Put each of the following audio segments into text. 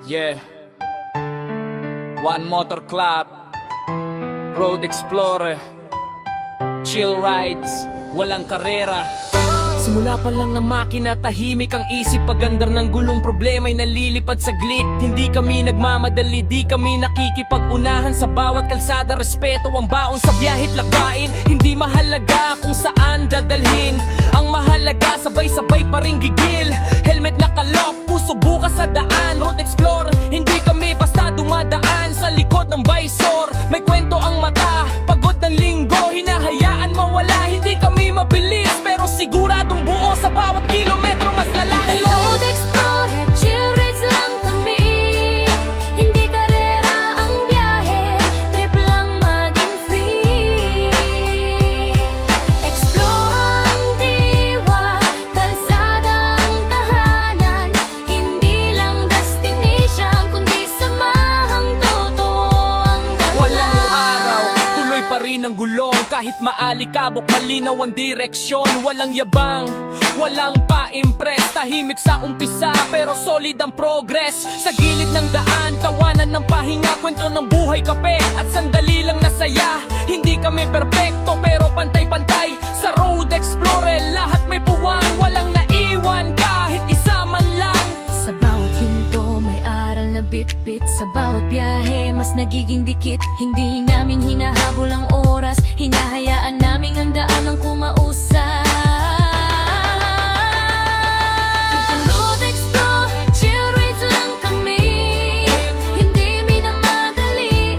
Yeah. One Motor Club, Road Explorer, chill rides, walang karera. Simula pa lang ng makina, tahimik ang isip. Pagandar ng gulong problema'y nalilipad saglit. Hindi kami nagmamadali, di kami nakikipag-unahan. Sa bawat kalsada, respeto ang baon sa biyahe't lakain. Hindi mahalaga kung saan dadalhin, ang mahalaga sabay-sabay pa rin gigil. Helmet nakalok, puso bukas sa daan. Road Explorer, hindi kami basta dumadaan sa likod ng visor. May kwento ang mata, pagod ng linggo, hinahayaan mawala. Hindi kami mabilis, pero siguradong buo sa bawat kilometro mas lalayo. Road Explorer, chill rides lang kami. Hindi karera ang biyahe, trip lang maging free. Explore ang diwa, kalsada ang tahanan. Hindi lang destination, kundi samahang totoo ang dala. Walang araw, tuloy pa rin ang gulong. Kahit maalikabok, malinaw ang direksyon. Walang yabang, walang pa-impress. Tahimik sa umpisa, pero solid ang progress. Sa gilid ng daan, tawanan ng pahinga, kwento ng buhay, kape at sandali lang na saya. Hindi kami perpekto, pero pantay-pantay. Sa Road Explorer, lahat may puwang. Walang naiwan, kahit isa man lang. Sa bawat hinto may aral na bit-bit. Sa bawat biyahe mas nagiging dikit. Hindi namin hinahabol ang oras, hinahayaan namin ang daan ang kumausap. Road Explorer, chill rides lang kami. Hindi minamadali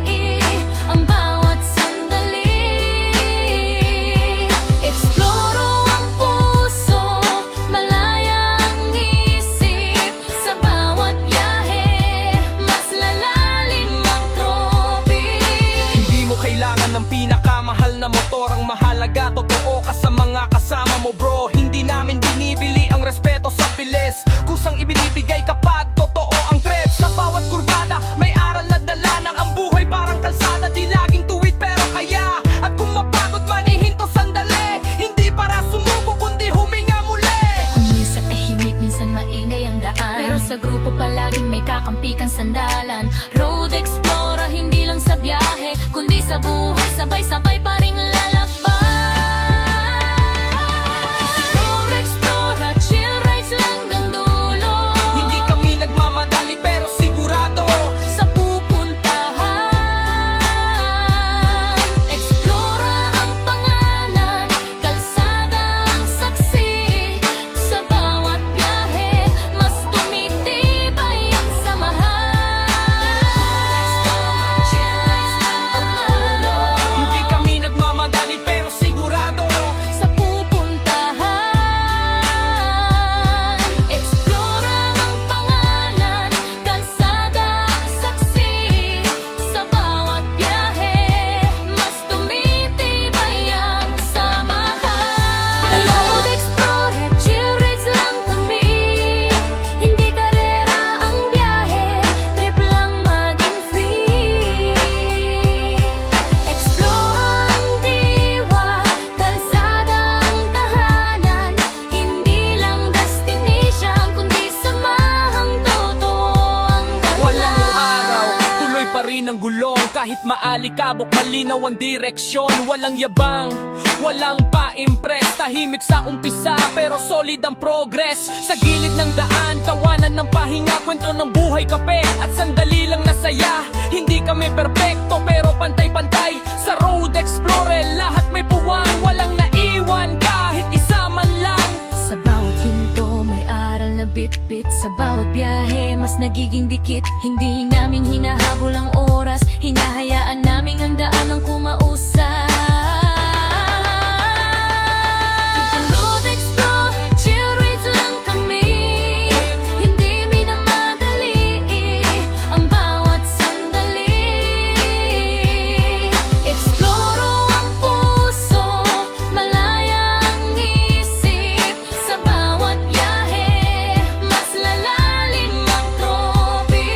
ang bawat sandali. Exploro ang puso, malaya ang isip. Sa bawat biyahe, mas lalalim ang trophy. Hindi mo kailangan ng pinakamahal na motor. Ang mahalaga, totoo ka sa mga kasama mo, bro. Hindi namin binibili ang respeto sa bilis, kusang ibinibigay kapag totoo ang trip. Sa bawat kurbada, may aral na dala ng ang buhay parang kalsada. Di laging tuwid pero kaya. At kung mapagod man, ihinto sandali. Hindi para sumuko, kundi huminga muli. Minsan tahimik, minsan maingay ang daan, pero sa grupo palaging may kakampi kang sandalan. Road Explorer, hindi lang sa biyahe, kundi sa buhay, sabay-sabay pa rin lalakbay. Road Explorer, chill rides lang ng dulo. Hindi kami nagmamadali pero sigurado Sa pupuntahan, Explora ang pangalan, kalsada ang saksi. Sa bawat biyahe, mas tumitibay ang samahan. Hindi kami nagmamadali pero sigurado Sa pupuntahan, Explora ang pangalan, kalsada ang saksi. Sa bawat biyahe, mas tumitibay ang samahan. Road Explorer, chill rides lang kami. Hindi karera ang biyahe, trip lang maging free. Explore ang diwa, kalsada ang tahanan. Hindi lang destination, kundi samahang totoo ang dala. Walang araw, tuloy pa rin ang gulong. Kahit maalikabok, malinaw ang direksyon. Walang yabang, walang pa-impress. Tahimik sa umpisa, pero solid ang progress. Sa gilid ng daan, tawanan ng pahinga, kwento ng buhay, kape at sandali lang na saya. Hindi kami perpekto, pero pantay-pantay. Sa Road Explorer, lahat may puwang. Walang naiwan, kahit isa man lang. Sa bawat hinto may aral na bit-bit. Sa bawat biyahe mas nagiging dikit. Hindi namin hinahabol ang oras, hinahayaan namin ang daan ang kumausap. Road Explorer, chill rides lang kami. Hindi minamadali ang bawat sandali. Exploro ang puso, malaya ang isip. Sa bawat biyahe, mas lalalim ang trophy.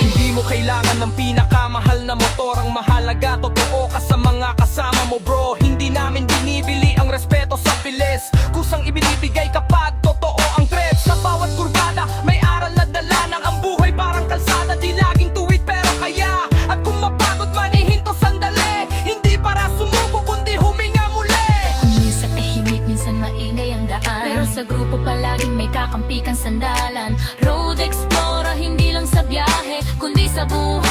Hindi mo kailangan ng pinakamahal na motor. Ang mahalaga, totoo ka sa mga kasama mo, bro. Hindi namin binibili ang respeto sa bilis, kusang ibinibigay kapag totoo ang trip. Sa bawat kurbada, may aral na dala ng ang buhay parang kalsada. kakampi kang sandalan. Road Explorer, hindi lang sa biyahe kundi sa buhay